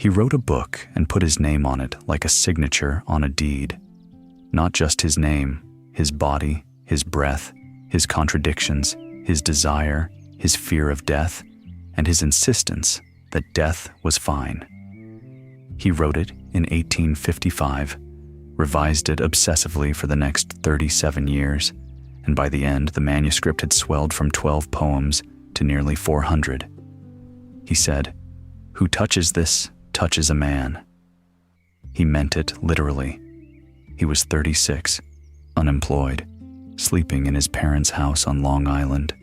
He wrote a book and put his name on it like a signature on a deed. Not just his name, his body, his breath, his contradictions, his desire, his fear of death, and his insistence that death was fine. He wrote it in 1855, revised it obsessively for the next 37 years, and by the end the manuscript had swelled from 12 poems to nearly 400. He said, "Who touches this touches a man." He meant it literally. He was 36, unemployed, sleeping in his parents' house on Long Island,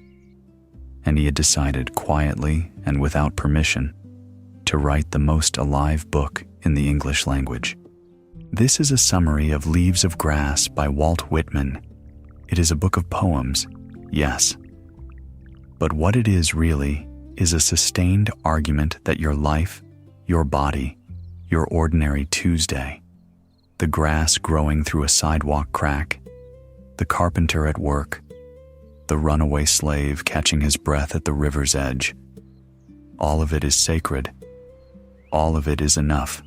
and he had decided quietly and without permission to write the most alive book in the English language. This is a summary of Leaves of Grass by Walt Whitman. It is a book of poems, yes, but what it is really is a sustained argument that your life, your body, your ordinary Tuesday, the grass growing through a sidewalk crack, the carpenter at work, the runaway slave catching his breath at the river's edge, all of it is sacred, all of it is enough,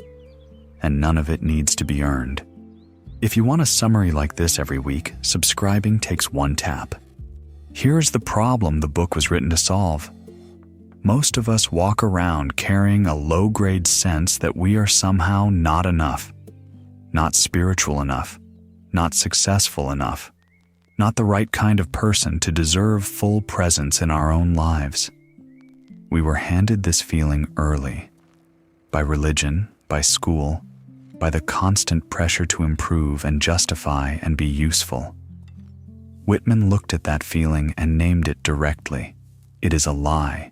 and none of it needs to be earned. If you want a summary like this every week, subscribing takes one tap. Here's the problem the book was written to solve. Most of us walk around carrying a low-grade sense that we are somehow not enough, not spiritual enough, not successful enough, not the right kind of person to deserve full presence in our own lives. We were handed this feeling early, by religion, by school, by the constant pressure to improve and justify and be useful. Whitman looked at that feeling and named it directly. It is a lie.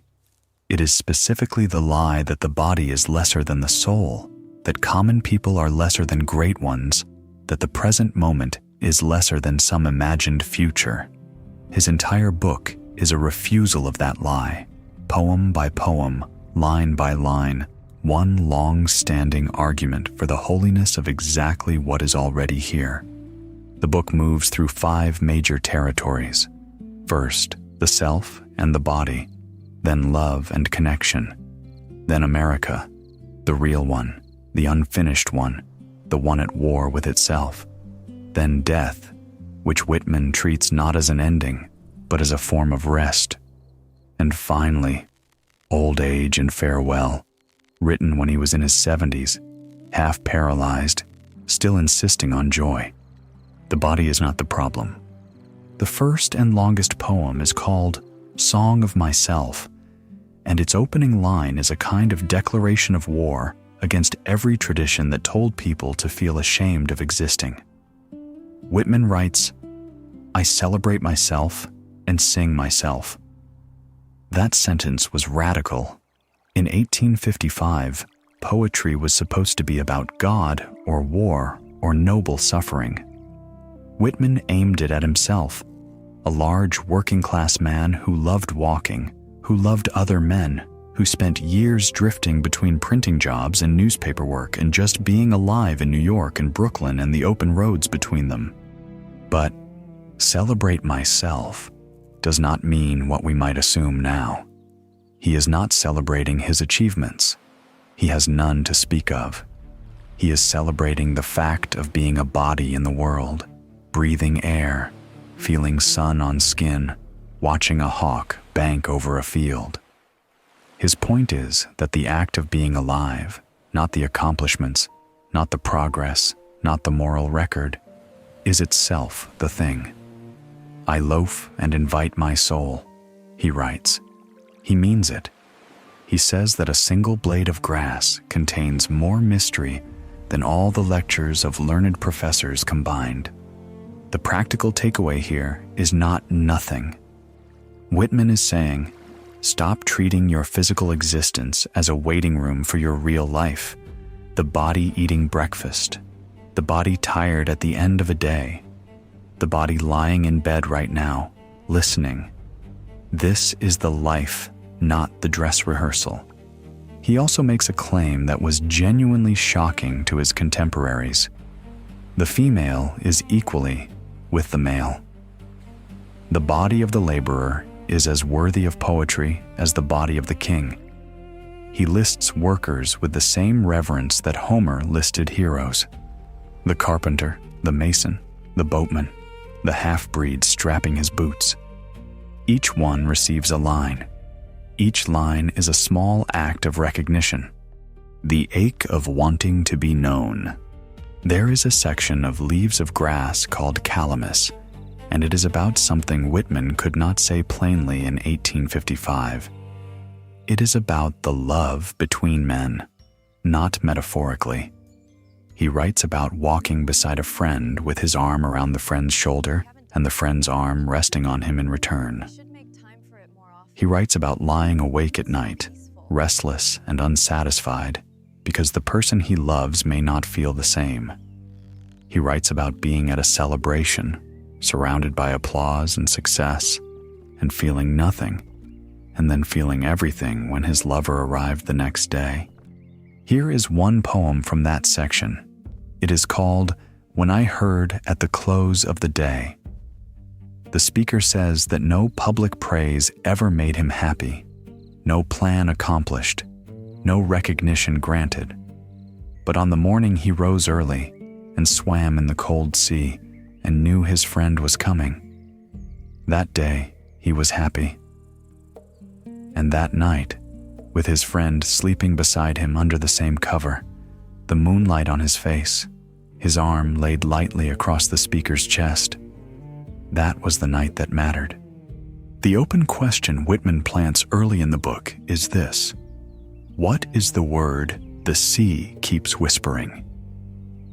It is specifically the lie that the body is lesser than the soul, that common people are lesser than great ones, that the present moment is lesser than some imagined future. His entire book is a refusal of that lie, poem by poem, line by line, one long-standing argument for the holiness of exactly what is already here. The book moves through 5 major territories. First, the self and the body, then love and connection, then America, the real one, the unfinished one, the one at war with itself, then death, which Whitman treats not as an ending, but as a form of rest, and finally, old age and farewell, written when he was in his 70s, half paralyzed, still insisting on joy. The body is not the problem. The first and longest poem is called Song of Myself, and its opening line is a kind of declaration of war against every tradition that told people to feel ashamed of existing. Whitman writes, "I celebrate myself and sing myself." That sentence was radical. In 1855, poetry was supposed to be about God or war or noble suffering. Whitman aimed it at himself, a large working-class man who loved walking, who loved other men, who spent years drifting between printing jobs and newspaper work and just being alive in New York and Brooklyn and the open roads between them. But celebrate myself does not mean what we might assume now. He is not celebrating his achievements. He has none to speak of. He is celebrating the fact of being a body in the world, breathing air, feeling sun on skin, watching a hawk bank over a field. His point is that the act of being alive, not the accomplishments, not the progress, not the moral record, is itself the thing. "I loaf and invite my soul," he writes. He means it. He says that a single blade of grass contains more mystery than all the lectures of learned professors combined. The practical takeaway here is not nothing. Whitman is saying, stop treating your physical existence as a waiting room for your real life, the body eating breakfast, the body tired at the end of a day, the body lying in bed right now, listening. This is the life, not the dress rehearsal. He also makes a claim that was genuinely shocking to his contemporaries. The female is equally with the male. The body of the laborer is as worthy of poetry as the body of the king. he lists workers with the same reverence that Homer listed heroes. The carpenter, the mason, the boatman, the half-breed strapping his boots. Each one receives a line. Each line is a small act of recognition. The ache of wanting to be known. There is a section of Leaves of Grass called Calamus, and it is about something Whitman could not say plainly in 1855. It is about the love between men, not metaphorically. He writes about walking beside a friend with his arm around the friend's shoulder and the friend's arm resting on him in return. He writes about lying awake at night, restless and unsatisfied, because the person he loves may not feel the same. He writes about being at a celebration, surrounded by applause and success, and feeling nothing, and then feeling everything when his lover arrived the next day. Here is one poem from that section. It is called "When I Heard at the Close of the Day." The speaker says that no public praise ever made him happy, no plan accomplished, no recognition granted. But on the morning he rose early and swam in the cold sea and knew his friend was coming. That day he was happy. And that night, with his friend sleeping beside him under the same cover, the moonlight on his face, his arm laid lightly across the speaker's chest, that was the night that mattered. The open question Whitman plants early in the book is this: what is the word the sea keeps whispering?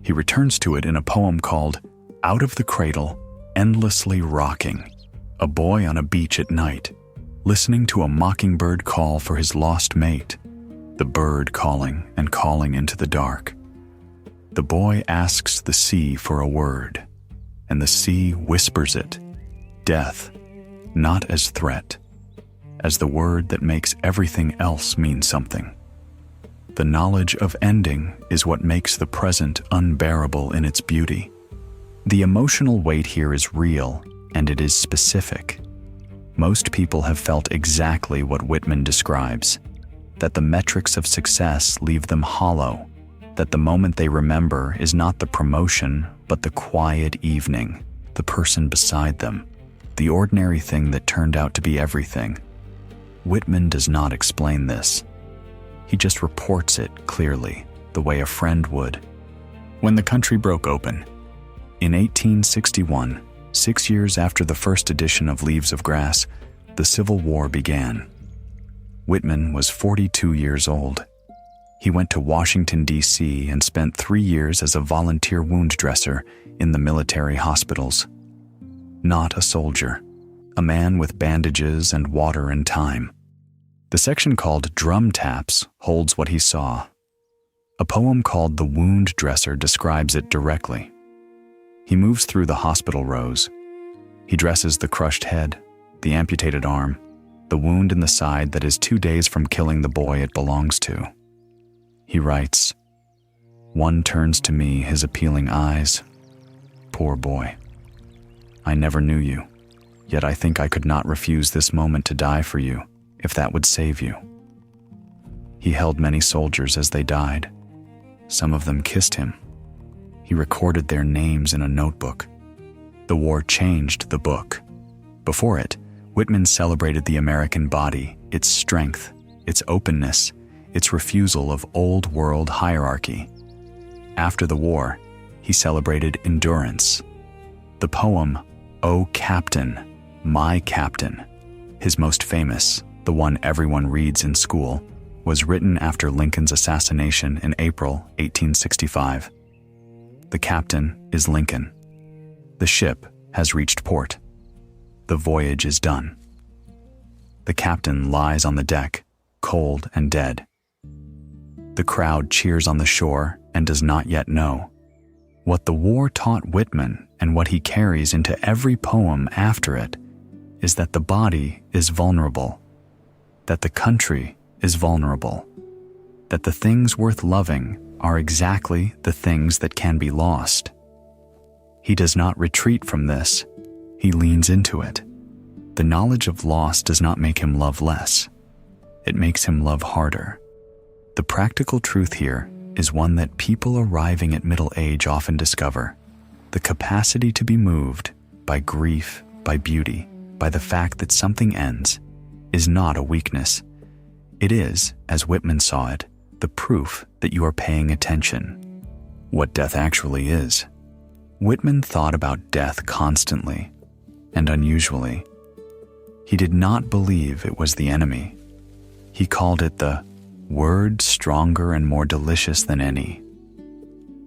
He returns to it in a poem called "Out of the Cradle, Endlessly Rocking," a boy on a beach at night, listening to a mockingbird call for his lost mate, the bird calling and calling into the dark. The boy asks the sea for a word, and the sea whispers it, death, not as threat, as the word that makes everything else mean something. The knowledge of ending is what makes the present unbearable in its beauty. The emotional weight here is real, and it is specific. Most people have felt exactly what Whitman describes, that the metrics of success leave them hollow, that the moment they remember is not the promotion, but the quiet evening, the person beside them, the ordinary thing that turned out to be everything. Whitman does not explain this. He just reports it clearly, the way a friend would. When the country broke open, in 1861, 6 years after the first edition of Leaves of Grass, the Civil War began. Whitman was 42 years old. He went to Washington, D.C. and spent 3 years as a volunteer wound dresser in the military hospitals. Not a soldier, a man with bandages and water and time. The section called Drum Taps holds what he saw. A poem called The Wound Dresser describes it directly. He moves through the hospital rows. He dresses the crushed head, the amputated arm, the wound in the side that is 2 days from killing the boy it belongs to. He writes, "One turns to me his appealing eyes. Poor boy. I never knew you, yet I think I could not refuse this moment to die for you, if that would save you." He held many soldiers as they died. Some of them kissed him. He recorded their names in a notebook. The war changed the book. Before it, Whitman celebrated the American body, its strength, its openness, its refusal of old-world hierarchy. After the war, he celebrated endurance. The poem, "O Captain, My Captain," his most famous, the one everyone reads in school, was written after Lincoln's assassination in April 1865. The captain is Lincoln. The ship has reached port. The voyage is done. The captain lies on the deck, cold and dead. The crowd cheers on the shore and does not yet know. What the war taught Whitman and what he carries into every poem after it is that the body is vulnerable, that the country is vulnerable, that the things worth loving are exactly the things that can be lost. He does not retreat from this. He leans into it. The knowledge of loss does not make him love less. It makes him love harder. The practical truth here is one that people arriving at middle age often discover: the capacity to be moved by grief, by beauty, by the fact that something ends, is not a weakness. It is, as Whitman saw it, the proof that you are paying attention. What death actually is. Whitman thought about death constantly and unusually. He did not believe it was the enemy. He called it the word stronger and more delicious than any.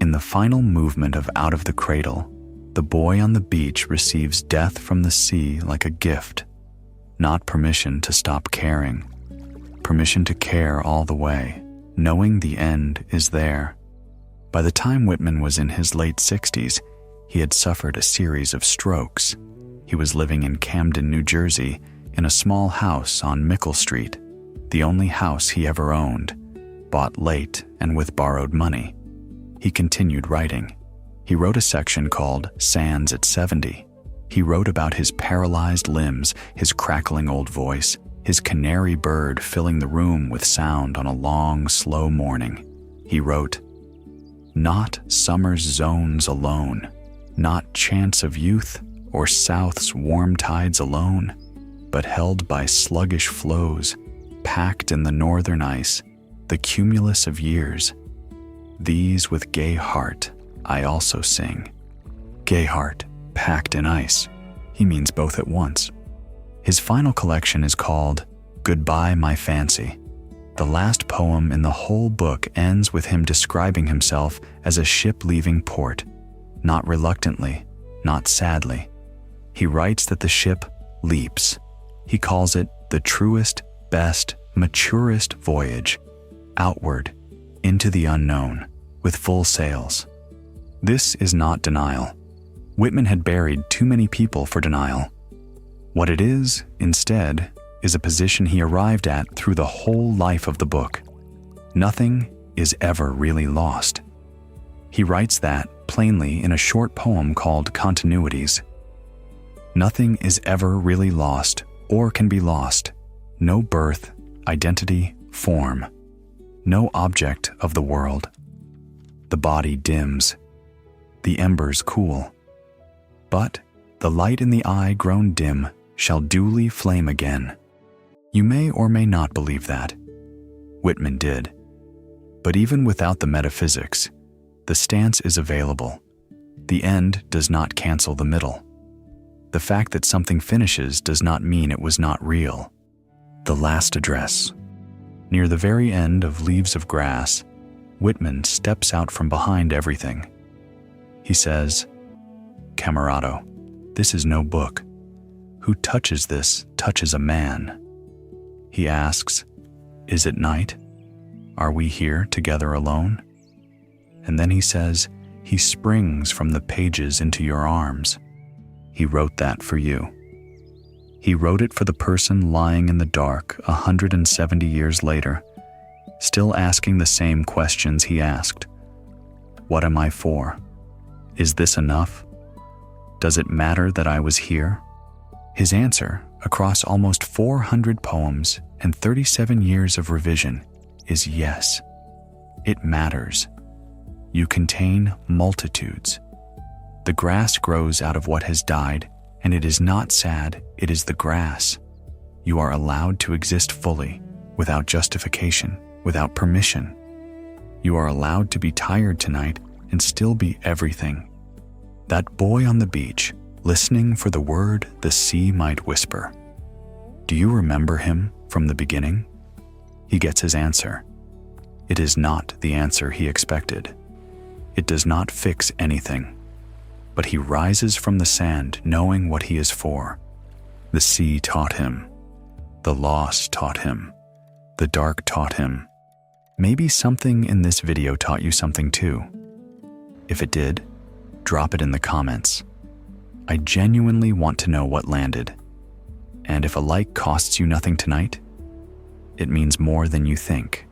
In the final movement of Out of the Cradle, the boy on the beach receives death from the sea like a gift, not permission to stop caring, permission to care all the way, knowing the end is there. By the time Whitman was in his late 60s, he had suffered a series of strokes. He was living in Camden, New Jersey, in a small house on Mickle Street, the only house he ever owned, bought late and with borrowed money. He continued writing. He wrote a section called Sands at 70. He wrote about his paralyzed limbs, his crackling old voice, his canary bird filling the room with sound on a long, slow morning. He wrote, "Not summer's zones alone, not chance of youth or south's warm tides alone, but held by sluggish flows, packed in the northern ice, the cumulus of years. These with gay heart I also sing." Gay heart, packed in ice. He means both at once. His final collection is called Goodbye, My Fancy. The last poem in the whole book ends with him describing himself as a ship leaving port, not reluctantly, not sadly. He writes that the ship leaps. He calls it the truest, best, maturest voyage, outward, into the unknown, with full sails. This is not denial. Whitman had buried too many people for denial. What it is, instead, is a position he arrived at through the whole life of the book. Nothing is ever really lost. He writes that plainly in a short poem called Continuities. Nothing is ever really lost or can be lost. No birth, identity, form. No object of the world. The body dims. The embers cool. But the light in the eye grown dim shall duly flame again. You may or may not believe that. Whitman did. But even without the metaphysics, the stance is available. The end does not cancel the middle. The fact that something finishes does not mean it was not real. The last address. Near the very end of Leaves of Grass, Whitman steps out from behind everything. He says, "Camerado, this is no book. Who touches this touches a man." He asks, "Is it night? Are we here together alone?" And then he says, "He springs from the pages into your arms." He wrote that for you. He wrote it for the person lying in the dark 170 years later, still asking the same questions he asked. What am I for? Is this enough? Does it matter that I was here? His answer, across almost 400 poems and 37 years of revision, is yes. It matters. You contain multitudes. The grass grows out of what has died, and it is not sad, it is the grass. You are allowed to exist fully, without justification, without permission. You are allowed to be tired tonight and still be everything. That boy on the beach, listening for the word the sea might whisper. Do you remember him from the beginning? He gets his answer. It is not the answer he expected. It does not fix anything. But he rises from the sand knowing what he is for. The sea taught him. The loss taught him. The dark taught him. Maybe something in this video taught you something too. If it did, drop it in the comments. I genuinely want to know what landed. And if a like costs you nothing tonight, it means more than you think.